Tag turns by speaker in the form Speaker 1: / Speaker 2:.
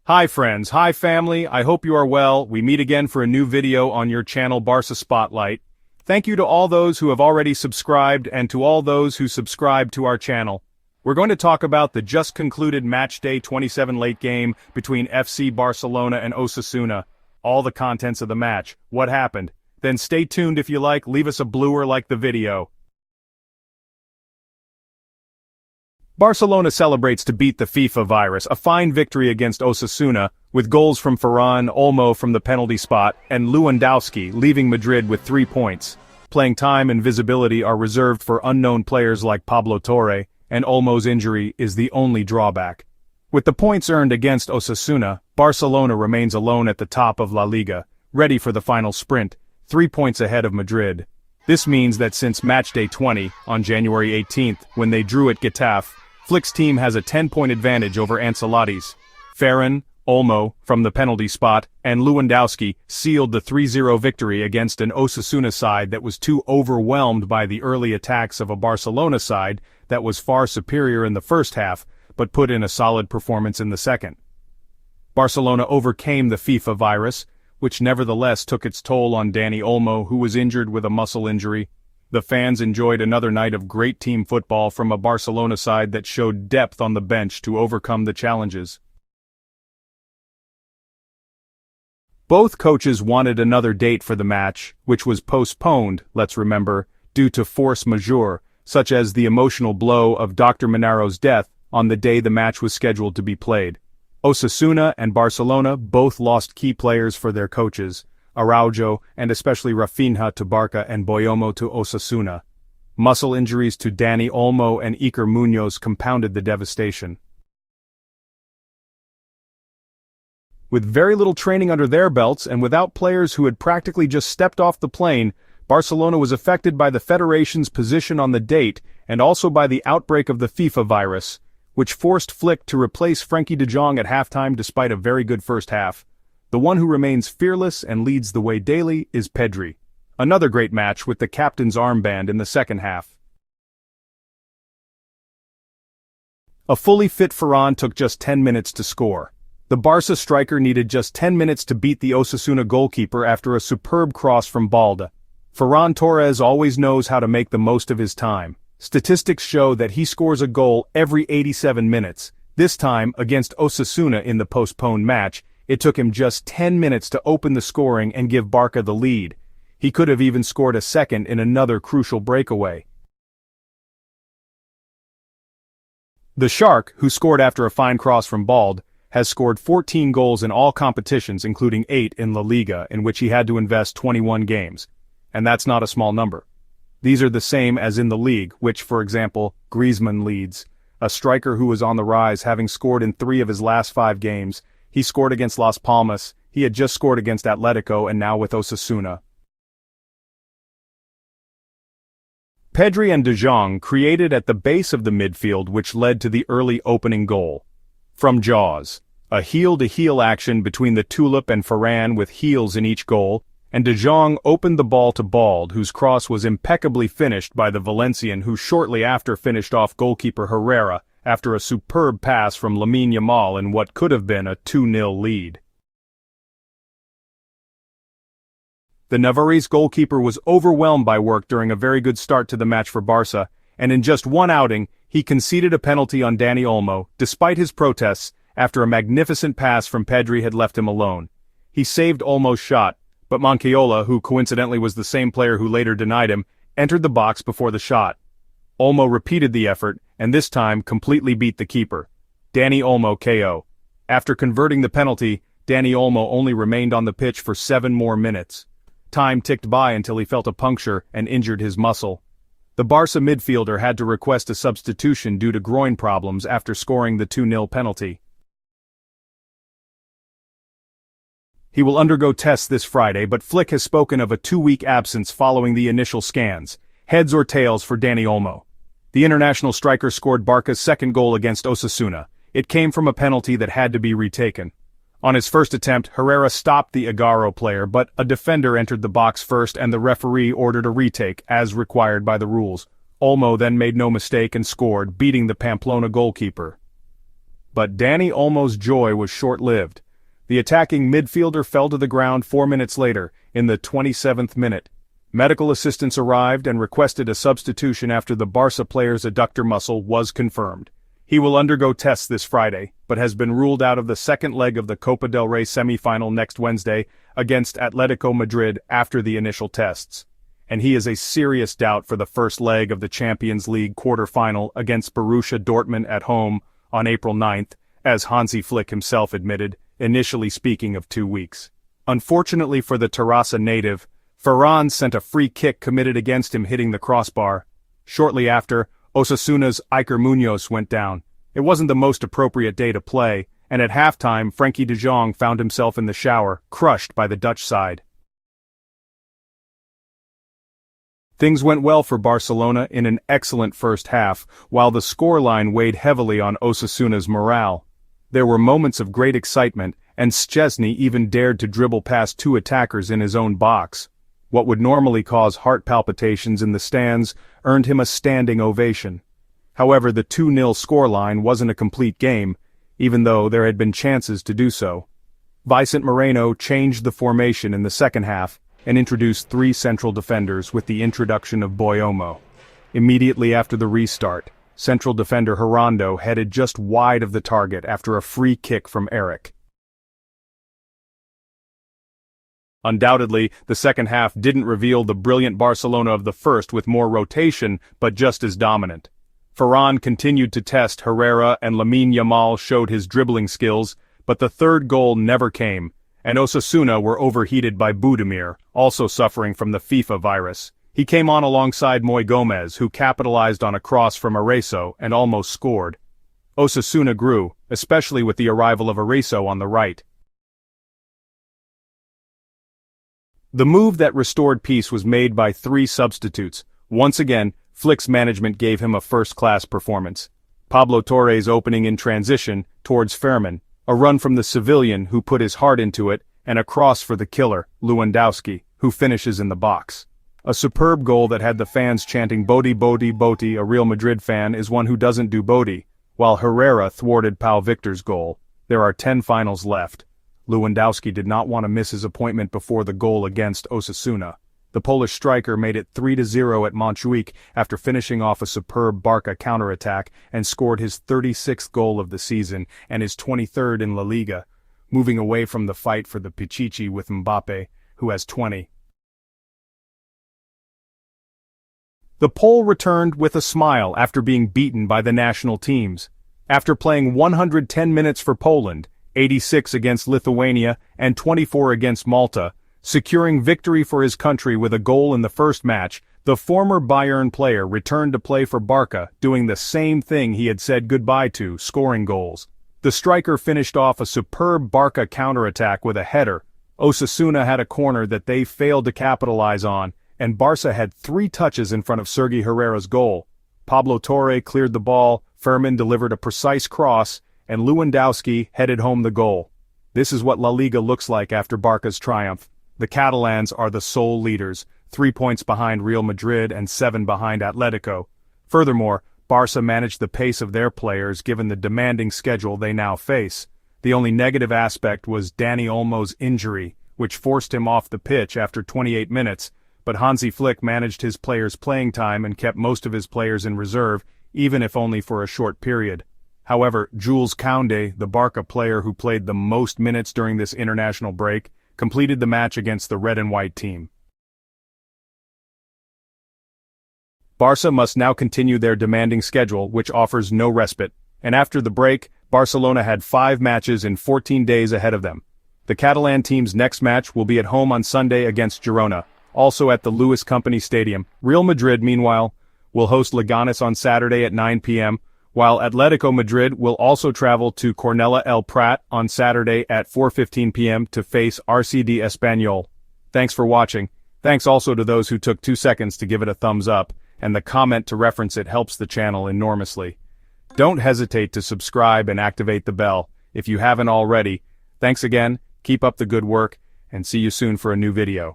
Speaker 1: Hi friends, hi family, I hope you are well. We meet again for a new video on your channel Barça Spotlight. Thank you to all those who have already subscribed and to all those who subscribe to our channel. We're going to talk about the just concluded Matchday 27 late game between FC Barcelona and Osasuna. All the contents of the match, what happened. Then stay tuned if you like, leave us a bluer like the video. Barcelona celebrates to beat the FIFA virus, a fine victory against Osasuna, with goals from Ferran, Olmo from the penalty spot, and Lewandowski leaving Madrid with 3 points. Playing time and visibility are reserved for unknown players like Pablo Torres, and Olmo's injury is the only drawback. With the points earned against Osasuna, Barcelona remains alone at the top of La Liga, ready for the final sprint, 3 points ahead of Madrid. This means that since Matchday 20, on January 18th, when they drew at Getafe, Flick's team has a 10-point advantage over Ancelotti's. Ferran, Olmo, from the penalty spot, and Lewandowski sealed the 3-0 victory against an Osasuna side that was too overwhelmed by the early attacks of a Barcelona side that was far superior in the first half, but put in a solid performance in the second. Barcelona overcame the FIFA virus, which nevertheless took its toll on Dani Olmo, who was injured with a muscle injury. The fans enjoyed another night of great team football from a Barcelona side that showed depth on the bench to overcome the challenges. Both coaches wanted another date for the match, which was postponed, let's remember, due to force majeure, such as the emotional blow of Dr. Monaro's death on the day the match was scheduled to be played. Osasuna and Barcelona both lost key players for their coaches, Araujo and especially Rafinha to Barça and Boyomo to Osasuna. Muscle injuries to Dani Olmo and Iker Munoz compounded the devastation. With very little training under their belts and without players who had practically just stepped off the plane, Barcelona was affected by the Federation's position on the date and also by the outbreak of the FIFA virus, which forced Flick to replace Frenkie de Jong at halftime despite a very good first half. The one who remains fearless and leads the way daily is PEDRI. Another great match with the captain's armband in the second half. A fully fit Ferran took just 10 minutes to score. The Barça striker needed just 10 minutes to beat the Osasuna goalkeeper after a superb cross from Balde. Ferran Torres always knows how to make the most of his time. Statistics show that he scores a goal every 87 minutes. This time, against Osasuna in the postponed match, it took him just 10 minutes to open the scoring and give Barça the lead. He could have even scored a second in another crucial breakaway. The Shark, who scored after a fine cross from Balde, has scored 14 goals in all competitions including 8 in La Liga, in which he had to invest 21 games. And that's not a small number. These are the same as in the league, which, for example, Griezmann leads. A striker who is on the rise, having scored in 3 of his last 5 games. He scored against Las Palmas, he had just scored against Atletico and now with Osasuna. PEDRI and De Jong created at the base of the midfield, which led to the early opening goal. From Jaws, a heel-to-heel action between the Tulip and Ferran with heels in each goal, and De Jong opened the ball to Balde, whose cross was impeccably finished by the Valencian, who shortly after finished off goalkeeper Herrera, after a superb pass from LAMINE in what could have been a 2-0 lead. The Navarrese goalkeeper was overwhelmed by work during a very good start to the match for Barça, and in just one outing, he conceded a penalty on Dani Olmo, despite his protests, after a magnificent pass from PEDRI had left him alone. He saved Olmo's shot, but Moncayola, who coincidentally was the same player who later denied him, entered the box before the shot. Olmo repeated the effort, and this time completely beat the keeper. Dani Olmo KO. After converting the penalty, Dani Olmo only remained on the pitch for 7 more minutes. Time ticked by until he felt a puncture and injured his muscle. The Barça midfielder had to request a substitution due to groin problems after scoring the 2-0 penalty. He will undergo tests this Friday, but Flick has spoken of a 2-week absence following the initial scans. Heads or tails for Dani Olmo. The international striker scored Barca's second goal against Osasuna. It came from a penalty that had to be retaken. On his first attempt, Herrera stopped the Agaro player, but a defender entered the box first and the referee ordered a retake, as required by the rules. Olmo then made no mistake and scored, beating the Pamplona goalkeeper. But Dani Olmo's joy was short-lived. The attacking midfielder fell to the ground 4 minutes later, in the 27th minute. Medical assistants arrived and requested a substitution after the Barça player's adductor muscle was confirmed. He will undergo tests this Friday, but has been ruled out of the second leg of the Copa del Rey semi-final next Wednesday against Atletico Madrid after the initial tests. And he is a serious doubt for the first leg of the Champions League quarter-final against Borussia Dortmund at home on April 9th, as Hansi Flick himself admitted, initially speaking of 2 weeks. Unfortunately for the Terrassa native, Ferran sent a free kick committed against him hitting the crossbar. Shortly after, Osasuna's Iker Munoz went down. It wasn't the most appropriate day to play, and at halftime Frenkie de Jong found himself in the shower, crushed by the Dutch side. Things went well for Barcelona in an excellent first half, while the scoreline weighed heavily on Osasuna's morale. There were moments of great excitement, and Szczesny even dared to dribble past 2 attackers in his own box. What would normally cause heart palpitations in the stands earned him a standing ovation. However, the 2-0 scoreline wasn't a complete game, even though there had been chances to do so. Vicente Moreno changed the formation in the second half and introduced 3 central defenders with the introduction of Olmo. Immediately after the restart, central defender Gerando headed just wide of the target after a free kick from Eric. Undoubtedly, the second half didn't reveal the brilliant Barcelona of the first with more rotation, but just as dominant. Ferran continued to test Herrera and Lamine Yamal showed his dribbling skills, but the third goal never came, and Osasuna were overheated by Budimir, also suffering from the FIFA virus. He came on alongside Moy Gomez, who capitalized on a cross from Arezzo and almost scored. Osasuna grew, especially with the arrival of Arezzo on the right. The move that restored peace was made by 3 substitutes. Once again, Flick's management gave him a first-class performance. Pablo Torres opening in transition towards Fermin, a run from the Sevillian who put his heart into it, and a cross for the killer, Lewandowski, who finishes in the box. A superb goal that had the fans chanting Boti Boti Boti. A Real Madrid fan is one who doesn't do Boti, while Herrera thwarted Pau Victor's goal. There are 10 finals left. Lewandowski did not want to miss his appointment before the goal against Osasuna. The Polish striker made it 3-0 at Montjuic after finishing off a superb Barça counterattack and scored his 36th goal of the season and his 23rd in La Liga, moving away from the fight for the Pichichi with Mbappe, who has 20. The Pole returned with a smile after being beaten by the national teams. After playing 110 minutes for Poland, 86 against Lithuania, and 24 against Malta, securing victory for his country with a goal in the first match, the former Bayern player returned to play for Barça, doing the same thing he had said goodbye to, scoring goals. The striker finished off a superb Barça counterattack with a header. Osasuna had a corner that they failed to capitalize on, and Barça had 3 touches in front of Sergi Herrera's goal. Pablo Torre cleared the ball, Fermin delivered a precise cross, and Lewandowski headed home the goal. This is what La Liga looks like after Barca's triumph. The Catalans are the sole leaders, 3 points behind Real Madrid and 7 behind Atletico. Furthermore, Barça managed the pace of their players given the demanding schedule they now face. The only negative aspect was Dani Olmo's injury, which forced him off the pitch after 28 minutes, but Hansi Flick managed his players' playing time and kept most of his players in reserve, even if only for a short period. However, Jules Koundé, the Barca player who played the most minutes during this international break, completed the match against the red and white team. Barça must now continue their demanding schedule, which offers no respite, and after the break, Barcelona had 5 matches in 14 days ahead of them. The Catalan team's next match will be at home on Sunday against Girona, also at the Lewis Company Stadium. Real Madrid, meanwhile, will host Leganés on Saturday at 9 p.m., while Atletico Madrid will also travel to Cornellà El Prat on Saturday at 4:15 p.m. to face RCD Espanyol. Thanks for watching. Thanks also to those who took 2 seconds to give it a thumbs up, and the comment to reference it helps the channel enormously. Don't hesitate to subscribe and activate the bell if you haven't already. Thanks again, keep up the good work, and see you soon for a new video.